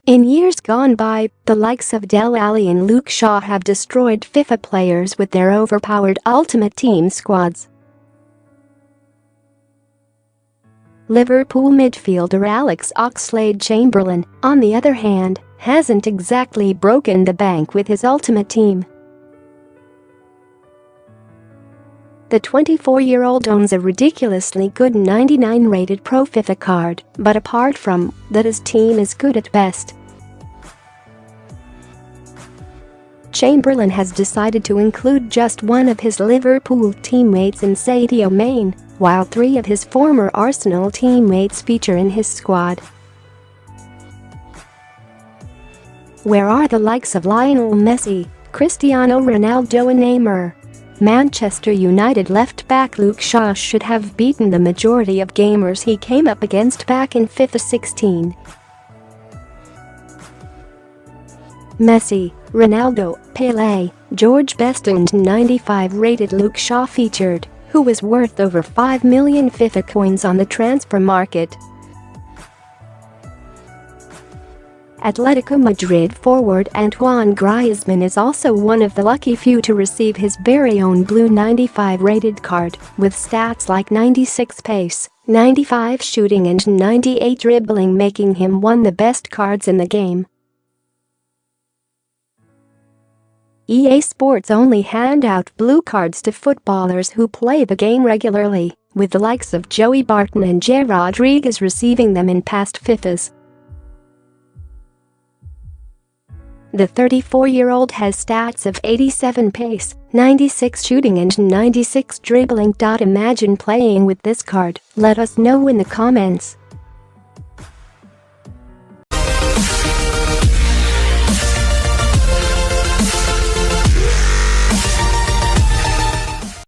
In years gone by, the likes of Dele Alli and Luke Shaw have destroyed FIFA players with their overpowered Ultimate Team squads. Liverpool midfielder Alex-Oxlade Chamberlain, on the other hand, hasn't exactly broken the bank with his Ultimate Team. The 24-year-old owns a ridiculously good 99 rated Pro FIFA card, but apart from that, his team is good at best. Chamberlain has decided to include just one of his Liverpool teammates in Sadio Mane, while 3 of his former Arsenal teammates feature in his squad. Where are the likes of Lionel Messi, Cristiano Ronaldo and Neymar? Manchester United left-back Luke Shaw should have beaten the majority of gamers he came up against back in FIFA 16. Messi, Ronaldo, Pele, George Best and 95-rated Luke Shaw featured, who was worth over 5 million FIFA coins on the transfer market. Atletico Madrid forward Antoine Griezmann is also one of the lucky few to receive his very own blue 95-rated card, with stats like 96 pace, 95 shooting and 98 dribbling, making him one of the best cards in the game. EA Sports only hand out blue cards to footballers who play the game regularly, with the likes of Joey Barton and Jay Rodriguez receiving them in past FIFAs. The 34-year-old has stats of 87 pace, 96 shooting and 96 dribbling. Imagine playing with this card. Let us know in the comments.